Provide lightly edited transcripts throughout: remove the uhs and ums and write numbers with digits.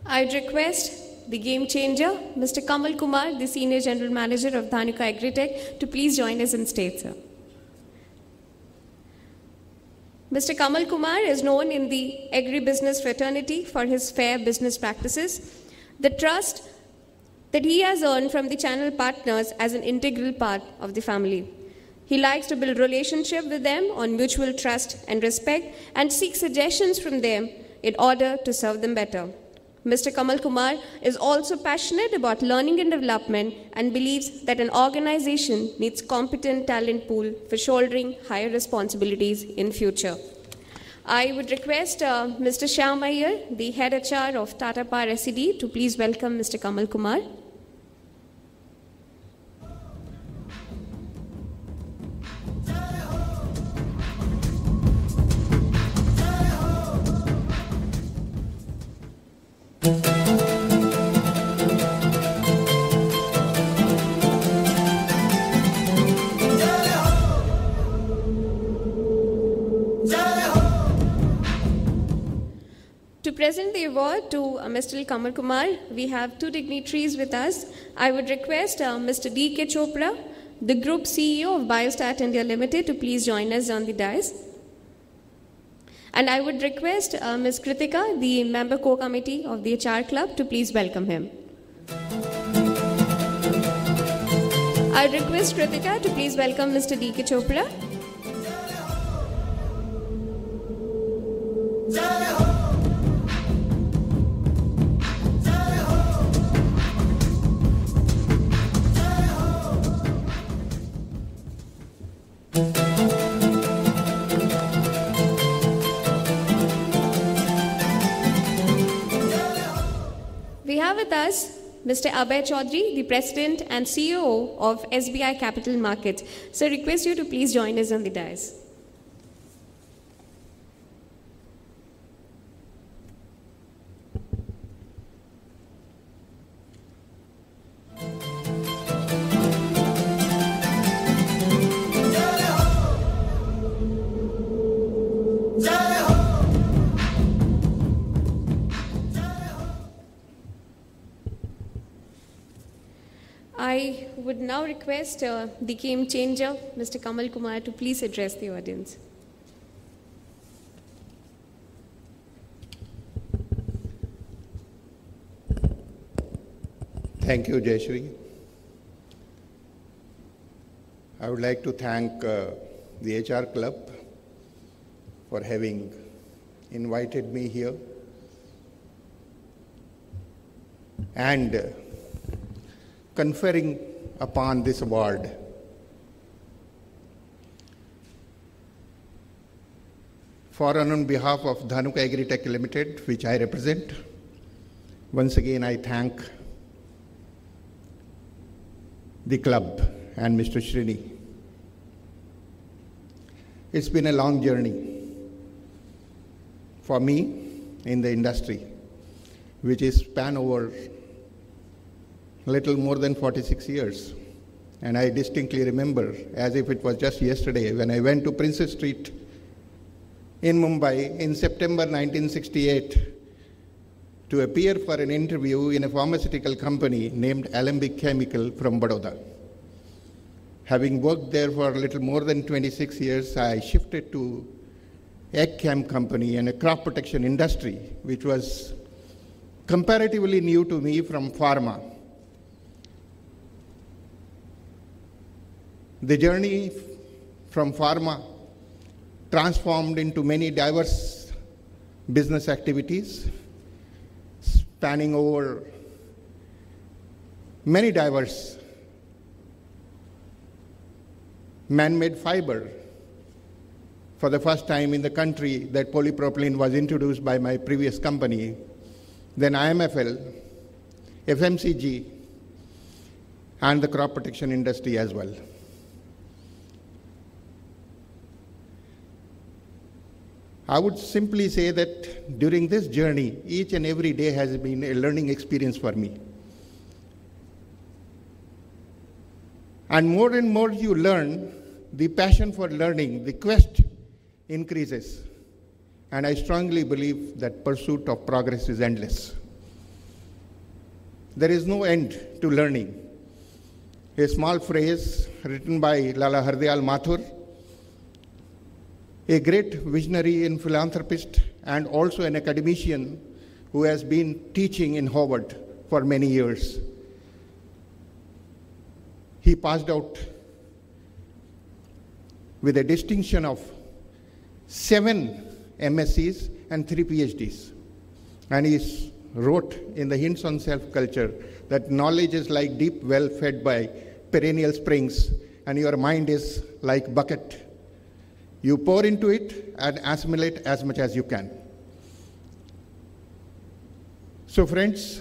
I'd request the game changer, Mr. Kamal Kumar, the Senior General Manager of Dhanuka Agritech, to please join us on stage, sir. Mr. Kamal Kumar is known in the agribusiness fraternity for his fair business practices, the trust that he has earned from the channel partners as an integral part of the family. He likes to build relationship with them on mutual trust and respect and seek suggestions from them in order to serve them better. Mr. Kamal Kumar is also passionate about learning and development and believes that an organization needs competent talent pool for shouldering higher responsibilities in future. I would request Mr. Shyam Iyer, the head HR of Tata Power SED, to please welcome Mr. Kamal Kumar. To present the award to Mr. Kamal Kumar, we have two dignitaries with us. I would request Mr. D.K. Chopra, the Group CEO of Biostat India Limited, to please join us on the dais. And I would request Ms. Kritika, the member co-committee of the HR Club, to please welcome him. I would request Kritika to please welcome Mr. D.K. Chopra. We have with us Mr. Abhay Chaudhary, the President and CEO of SBI Capital Markets. So I request you to please join us on the dais. I would now request the game changer, Mr. Kamal Kumar, to please address the audience. Thank you, Jayashree. I would like to thank the HR Club for having invited me here and conferring upon this award. For and on behalf of Dhanuka Agritech Limited, which I represent, once again I thank the club and Mr. Srini. It's been a long journey for me in the industry, which is span over little more than 46 years. And I distinctly remember, as if it was just yesterday, when I went to Princess Street in Mumbai in September 1968 to appear for an interview in a pharmaceutical company named Alembic Chemical from Baroda. Having worked there for a little more than 26 years, I shifted to Egg Chem Company and a crop protection industry, which was comparatively new to me from pharma. The journey from pharma transformed into many diverse business activities, spanning over many diverse man-made fiber. For the first time in the country, that polypropylene was introduced by my previous company, then IMFL, FMCG, and the crop protection industry as well. I would simply say that during this journey, each and every day has been a learning experience for me. And more you learn, the passion for learning, the quest increases. And I strongly believe that pursuit of progress is endless. there is no end to learning. A small phrase written by Lala Hardayal Mathur, a great visionary and philanthropist and also an academician who has been teaching in Harvard for many years. He passed out with a distinction of 7 MScs and 3 PhDs. And he wrote in the Hints on Self-Culture that knowledge is like deep well fed by perennial springs, and your mind is like bucket. You pour into it and assimilate as much as you can. So friends,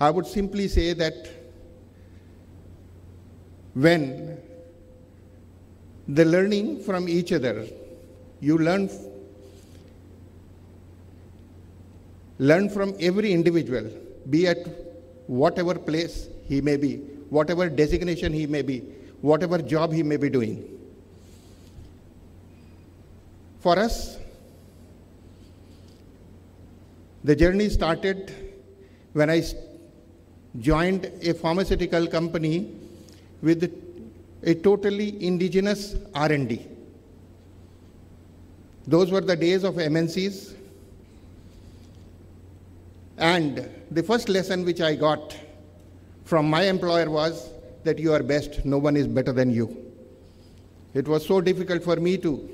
I would simply say that when the learning from each other, you learn from every individual, be at whatever place he may be, whatever designation he may be, whatever job he may be doing. For us, the journey started when I joined a pharmaceutical company with a totally indigenous R&D. Those were the days of MNCs. And the first lesson which I got from my employer was that you are best, no one is better than you. It was so difficult for me to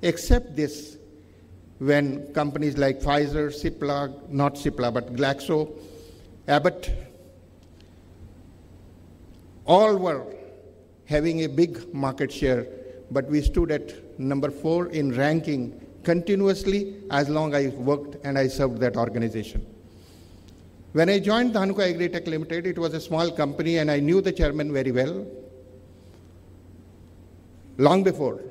accept this when companies like Pfizer, Cipla, not Cipla, but Glaxo, Abbott, all were having a big market share, but we stood at number 4 in ranking continuously as long as I worked and I served that organization. When I joined Dhanuka Agritech Limited, it was a small company and I knew the chairman very well long before.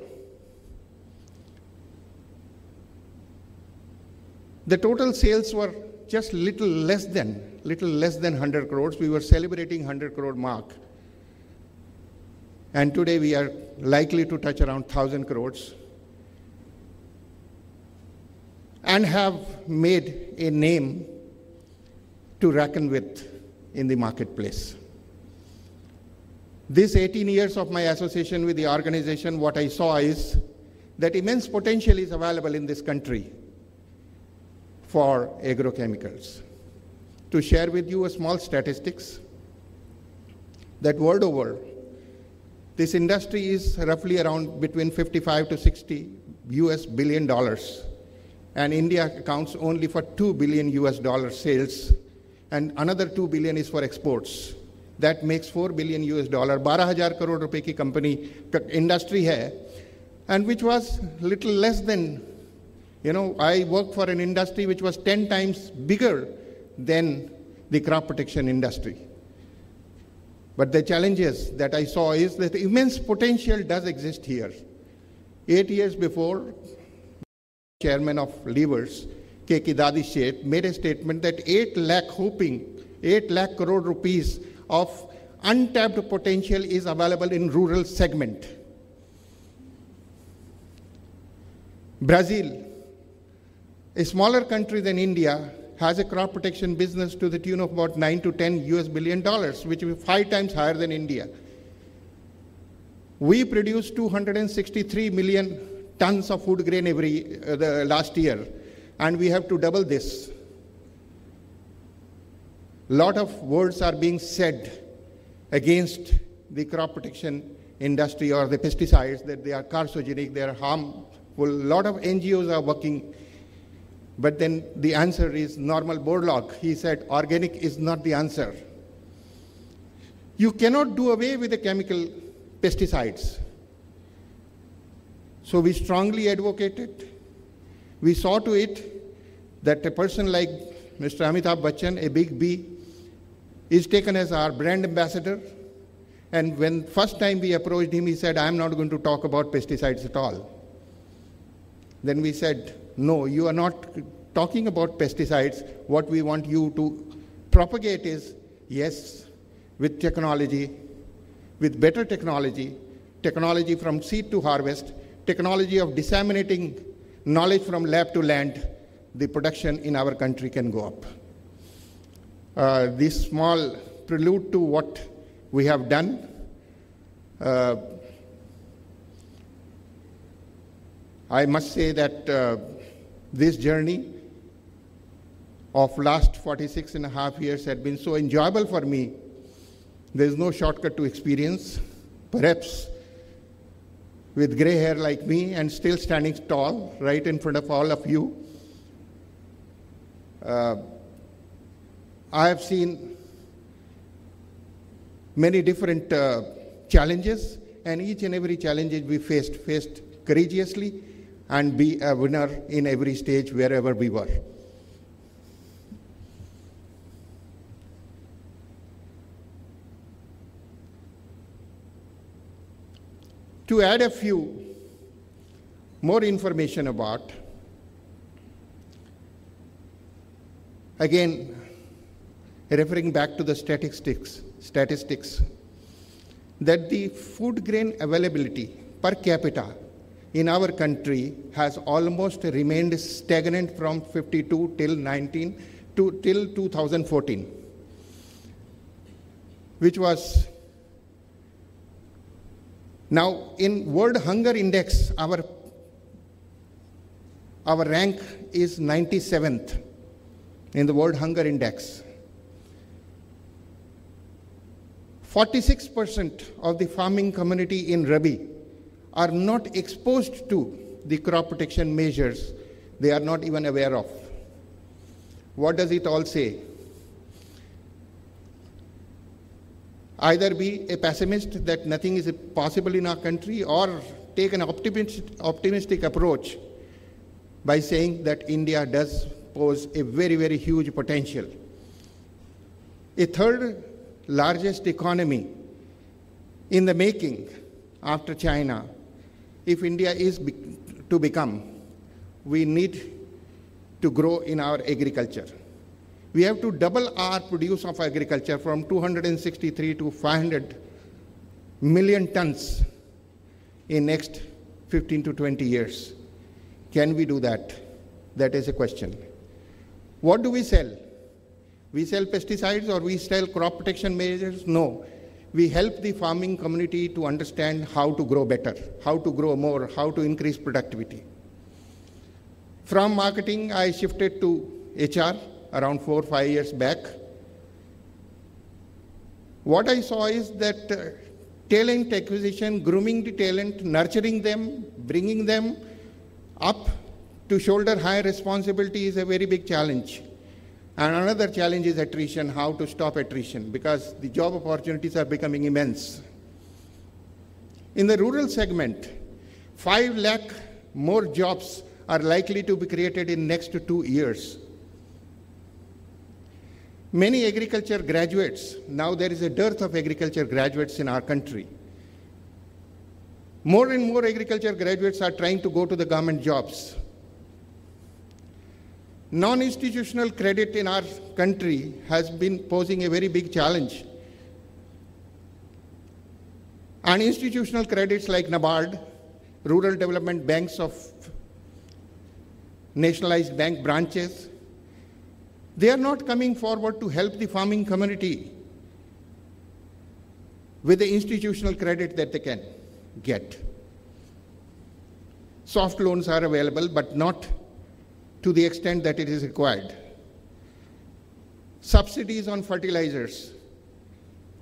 The total sales were just little less than 100 crores. We were celebrating 100 crore mark. And today we are likely to touch around 1,000 crores and have made a name to reckon with in the marketplace. This 18 years of my association with the organization, what I saw is that immense potential is available in this country for agrochemicals. To share with you a small statistics, that world over, this industry is roughly around between 55 to 60 US billion dollars, and India accounts only for $2 billion US sales, and another 2 billion is for exports. That makes $4 billion US. 12,000 crore रुपए की company industry है, and which was little less than, I worked for an industry which was 10 times bigger than the crop protection industry. But the challenges that I saw is that immense potential does exist here. 8 years before, chairman of Levers, K.K. Dadi Sheth, made a statement that 8 lakh crore rupees of untapped potential is available in rural segment. Brazil, a smaller country than India, has a crop protection business to the tune of about 9 to 10 US billion dollars, which is 5 times higher than India. We produced 263 million tons of food grain last year, and we have to double this. Lot of words are being said against the crop protection industry or the pesticides, that they are carcinogenic, they are harmful. A lot of NGOs are working. But then the answer is normal Borlaug. He said organic is not the answer. You cannot do away with the chemical pesticides. So we strongly advocated. We saw to it that a person like Mr. Amitabh Bachchan, a big B, is taken as our brand ambassador. And when first time we approached him, he said, I'm not going to talk about pesticides at all. Then we said, no, you are not talking about pesticides. What we want you to propagate is, yes, with technology, with better technology, technology from seed to harvest, technology of disseminating knowledge from lab to land, the production in our country can go up. this small prelude to what we have done. I must say that this journey of last 46 and a half years had been so enjoyable for me. There is no shortcut to experience. Perhaps with gray hair like me and still standing tall right in front of all of you, I have seen many different challenges, and each and every challenge we faced courageously and be a winner in every stage wherever we were. To add a few more information about, again, referring back to the statistics, that the food grain availability per capita in our country has almost remained stagnant from 52 till 2014, which was. Now, in World Hunger Index, our rank is 97th in the World Hunger Index. 46% of the farming community in Rabi are not exposed to the crop protection measures they are not even aware of. What does it all say? Either be a pessimist that nothing is possible in our country, or take an optimistic approach by saying that India does pose a very, very huge potential. A third largest economy in the making after China, if India is to become, we need to grow in our agriculture. We have to double our produce of agriculture from 263 to 500 million tons in next 15 to 20 years. Can we do that? That is a question. What do we sell? We sell pesticides or we sell crop protection measures? No. We help the farming community to understand how to grow better, how to grow more, how to increase productivity. From marketing, I shifted to HR around 4 or 5 years back. What I saw is that talent acquisition, grooming the talent, nurturing them, bringing them up to shoulder high responsibility is a very big challenge. And another challenge is attrition, how to stop attrition, because the job opportunities are becoming immense. In the rural segment, 5 lakh more jobs are likely to be created in next 2 years. Many agriculture graduates, now there is a dearth of agriculture graduates in our country. More and more agriculture graduates are trying to go to the government jobs. Non-institutional credit in our country has been posing a very big challenge. And institutional credits like NABARD, rural development banks of nationalized bank branches, they are not coming forward to help the farming community with the institutional credit that they can get. Soft loans are available, but not to the extent that it is required. Subsidies on fertilizers,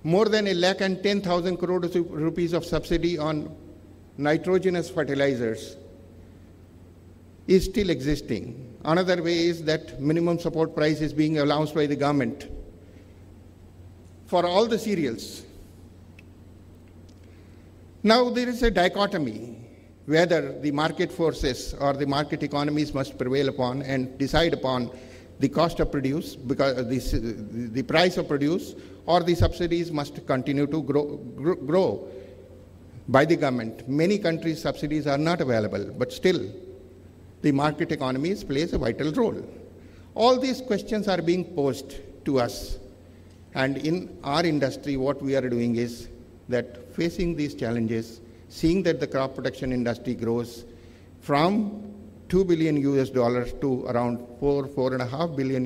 more than 1,10,000 crore rupees of subsidy on nitrogenous fertilizers is still existing. Another way is that minimum support price is being announced by the government for all the cereals. Now there is a dichotomy whether the market forces or the market economies must prevail upon and decide upon the cost of produce, because the price of produce, or the subsidies must continue to grow by the government. Many countries' subsidies are not available, but still the market economies plays a vital role. All these questions are being posed to us, and in our industry what we are doing is that facing these challenges, seeing that the crop protection industry grows from $2 billion to around $4.5 billion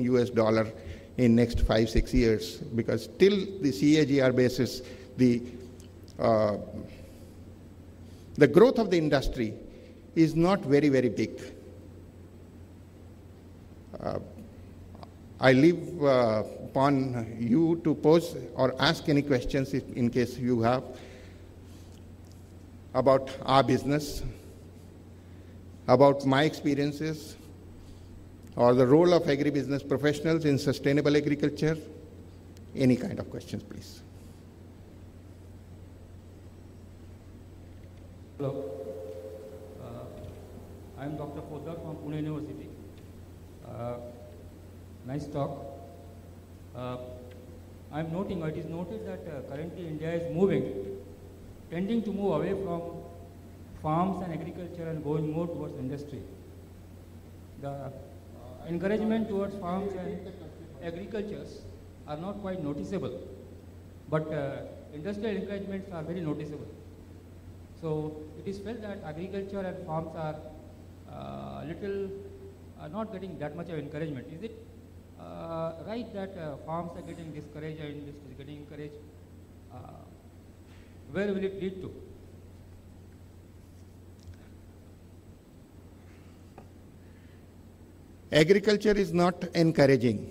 in next 5-6 years, because still the CAGR basis, the growth of the industry is not very, very big. I leave upon you to pose or ask any questions in case you have about our business, about my experiences, or the role of agribusiness professionals in sustainable agriculture. Any kind of questions, please. Hello. I am Dr. Poddar from Pune University. Nice talk. I am noting, it is noted that currently India is tending to move away from farms and agriculture and going more towards industry. The encouragement towards farms and agricultures are not quite noticeable, but industrial encouragements are very noticeable. So it is felt that agriculture and farms are not getting that much of encouragement. Is it right that farms are getting discouraged and industry is getting encouraged? Where will it lead to? Agriculture is not encouraging.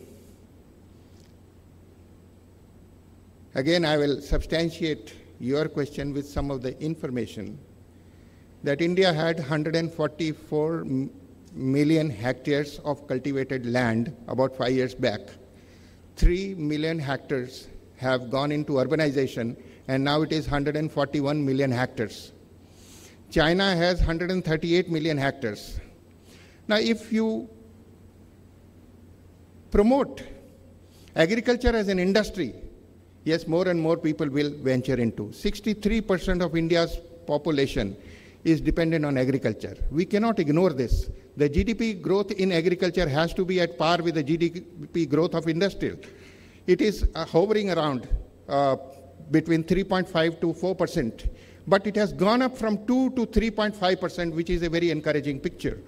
Again, I will substantiate your question with some of the information that India had 144 million hectares of cultivated land about 5 years back. 3 million hectares have gone into urbanization, and now it is 141 million hectares. China has 138 million hectares. Now, if you promote agriculture as an industry, yes, more and more people will venture into. 63% of India's population is dependent on agriculture. We cannot ignore this. The GDP growth in agriculture has to be at par with the GDP growth of industrial. It is hovering around between 3.5 to 4%, but it has gone up from 2 to 3.5%, which is a very encouraging picture.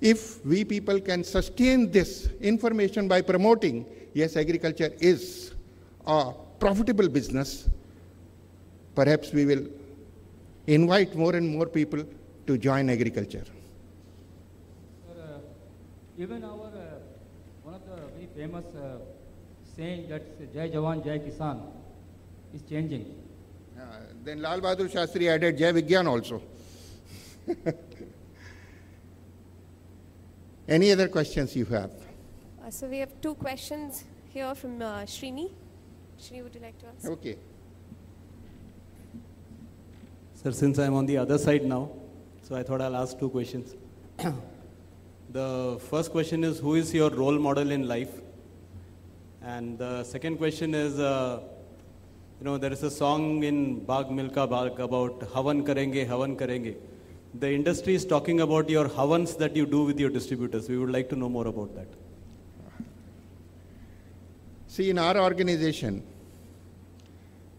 If we people can sustain this information by promoting, yes, agriculture is a profitable business, perhaps we will invite more and more people to join agriculture. Sir, even our one of the very famous saying that Jai Jawan, Jai Kisan is changing. Then Lal Bahadur Shastri added Jai Vigyan also. Any other questions you have? So we have 2 questions here from Srini. Srini, would you like to ask? Okay. Sir, since I'm on the other side now, so I thought I'll ask 2 questions. The first question is, who is your role model in life? And the second question is, there is a song in Baag Milka Baag about Havan Karenge, Havan Karenge. The industry is talking about your havans that you do with your distributors. We would like to know more about that. See, in our organization,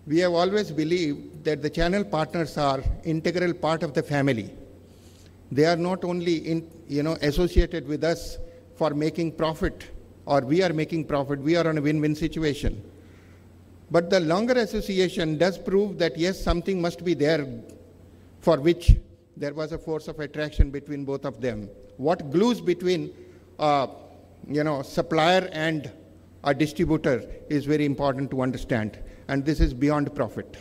we have always believed that the channel partners are integral part of the family. They are not only associated with us for making profit, or we are making profit, we are on a win-win situation. But the longer association does prove that yes, something must be there for which there was a force of attraction between both of them. What glues between supplier and a distributor is very important to understand, and this is beyond profit.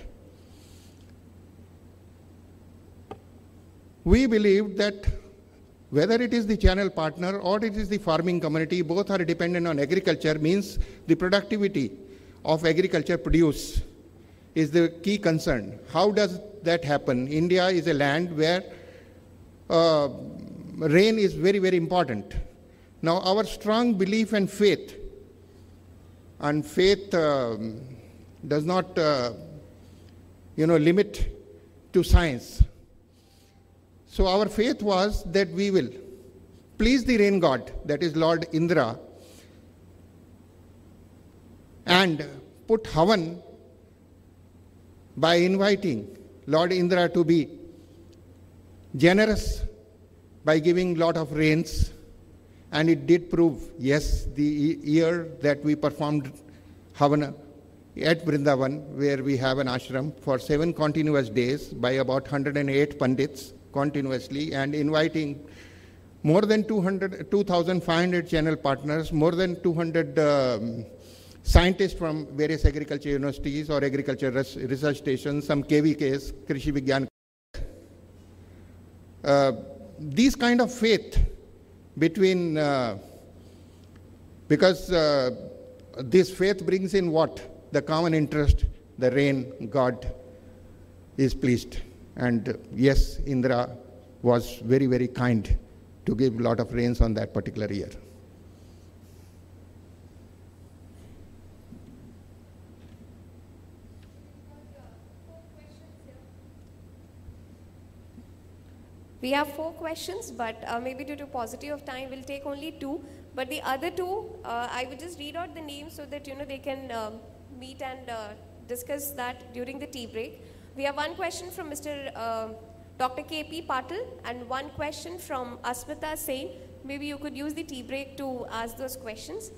We believe that whether it is the channel partner or it is the farming community, both are dependent on agriculture, means the productivity of agriculture produce is the key concern. How does that happen? India is a land where rain is very, very important. Now, our strong belief and faith does not, limit to science. So our faith was that we will please the rain god, that is Lord Indra, and put Havan by inviting Lord Indra to be generous by giving lot of rains, And it did prove, yes, the year that we performed Havana at Vrindavan, where we have an ashram for 7 continuous days by about 108 pandits continuously, and inviting more than 2,500 channel partners, more than 200 scientists from various agriculture universities or agriculture research stations, some KVKs, Krishi Vigyan. These kind of faith between, because this faith brings in what? The common interest, the rain, God is pleased. And yes, Indra was very, very kind to give a lot of rains on that particular year. We have 4 questions, but maybe due to paucity of time, we'll take only 2. But the other 2, I would just read out the names so that they can meet and discuss that during the tea break. We have 1 question from Mr. Dr. K.P. Patil and 1 question from Asmita Sen. Maybe you could use the tea break to ask those questions.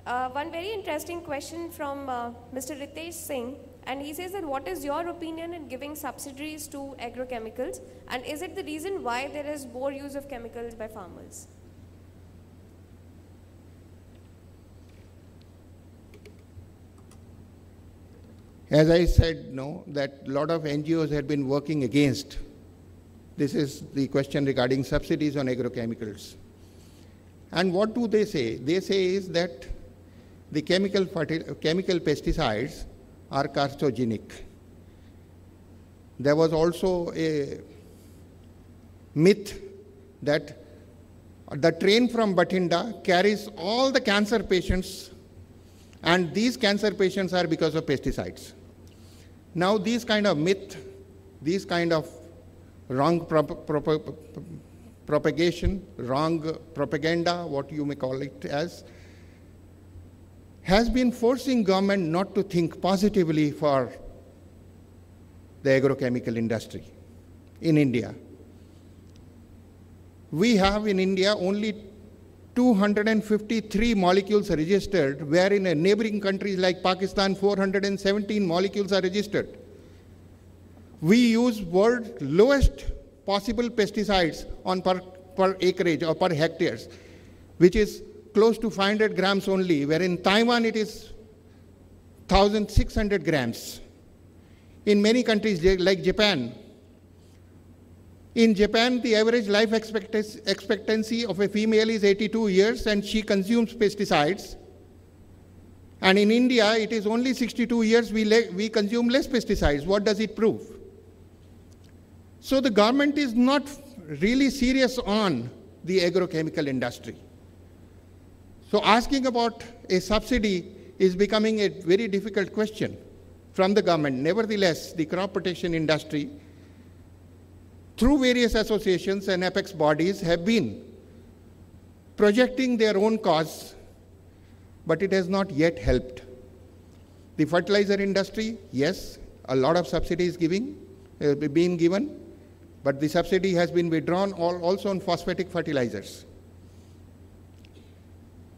One very interesting question from Mr. Ritesh Singh, and he says that what is your opinion in giving subsidies to agrochemicals, and is it the reason why there is more use of chemicals by farmers? As I said, that a lot of NGOs had been working against. This is the question regarding subsidies on agrochemicals. And what do they say? They say is that the chemical pesticides are carcinogenic. There was also a myth that the train from Bathinda carries all the cancer patients, and these cancer patients are because of pesticides. Now these kind of myth, these kind of wrong propagation, wrong propaganda, what you may call it as, has been forcing government not to think positively for the agrochemical industry in India. We have in India only 253 molecules are registered, where in a neighboring countries like Pakistan, 417 molecules are registered. We use world's lowest possible pesticides on per acreage or per hectares, which is close to 500 grams only, where in Taiwan it is 1,600 grams. In many countries like Japan, in Japan, the average life expectancy of a female is 82 years, and she consumes pesticides. And in India, it is only 62 years we consume less pesticides. What does it prove? So the government is not really serious on the agrochemical industry. So asking about a subsidy is becoming a very difficult question from the government. Nevertheless, the crop protection industry, through various associations and apex bodies, have been projecting their own cause, but it has not yet helped. The fertilizer industry, yes, a lot of subsidies being given, but the subsidy has been withdrawn also on phosphatic fertilizers.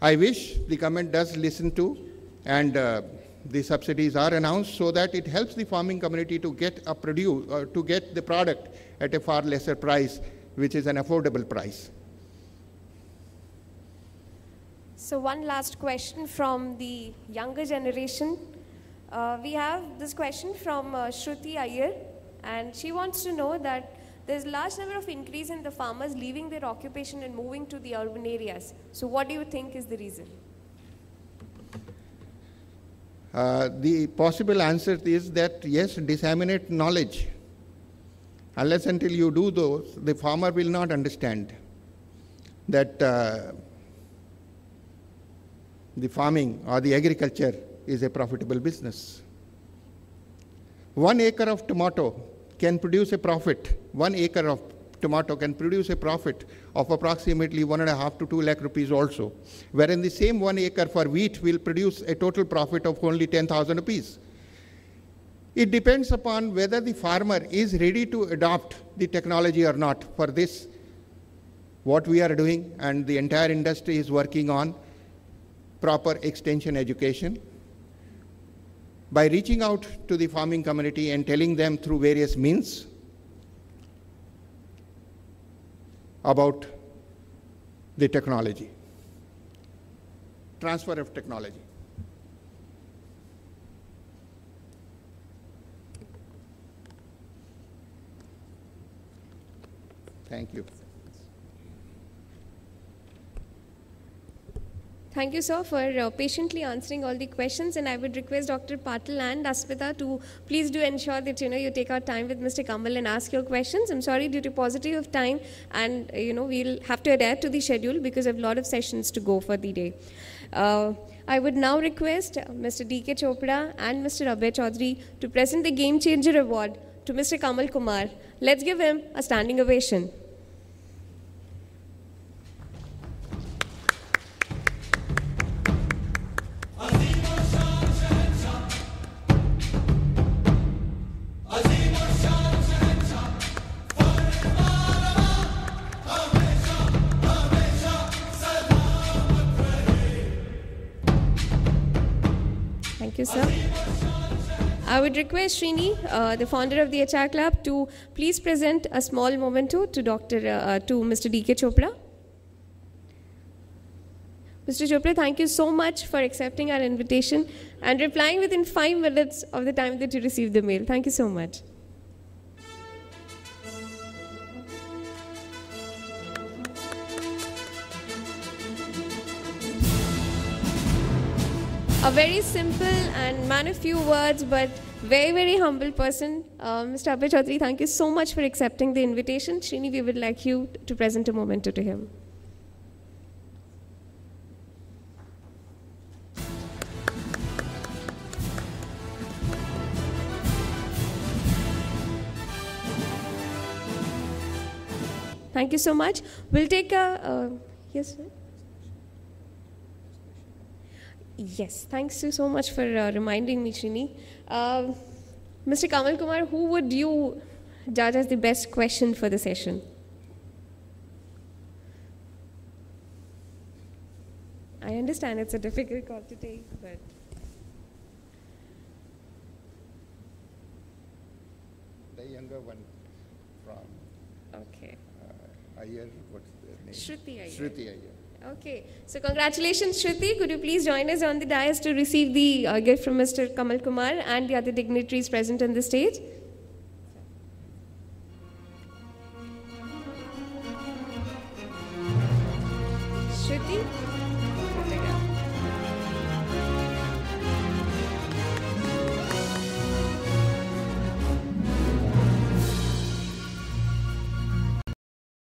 I wish the government does listen to, and the subsidies are announced so that it helps the farming community to get to get the product at a far lesser price, which is an affordable price. So one last question from the younger generation. We have this question from Shruti Iyer, and she wants to know that there's a large number of increase in the farmers leaving their occupation and moving to the urban areas. So what do you think is the reason? The possible answer is that, yes, disseminate knowledge. Unless until you do those, the farmer will not understand that the farming or the agriculture is a profitable business. 1 acre of tomato can produce a profit. 1 acre of tomato can produce a profit of approximately 1.5 to 2 lakh rupees also, wherein the same 1 acre for wheat will produce a total profit of only 10,000 rupees. It depends upon whether the farmer is ready to adopt the technology or not for this what we are doing, and the entire industry is working on proper extension education. By reaching out to the farming community and telling them through various means about the technology, transfer of technology. Thank you. Thank you, sir, for patiently answering all the questions, and I would request Dr. Patil and Asmita to please do ensure that you take out time with Mr. Kamal and ask your questions. I'm sorry, due to paucity of time, and we'll have to adapt to the schedule because I have a lot of sessions to go for the day. I would now request Mr. D.K. Chopra and Mr. Abhay Chaudhary to present the Game Changer Award to Mr. Kamal Kumar. Let's give him a standing ovation. Thank you, sir. I would request Srini, the founder of the HR Club, to please present a small memento to Mr. D.K. Chopra. Mr. Chopra, thank you so much for accepting our invitation and replying within 5 minutes of the time that you received the mail. Thank you so much. A very simple and man of few words, but very, very humble person. Mr. Abhay Chaudhary, thank you so much for accepting the invitation. Srini, we would like you to present a memento to him. Thank you so much. We'll take a... yes, sir? Yes, thanks you so much for reminding me, Srini. Mr. Kamal Kumar, who would you judge as the best question for the session? I understand it's a difficult call to take, but... The younger one from... Okay. Iyer, what's their name? Shruti Iyer. Shruti Iyer. Okay, so congratulations, Shruti. Could you please join us on the dais to receive the gift from Mr. Kamal Kumar and the other dignitaries present on the stage?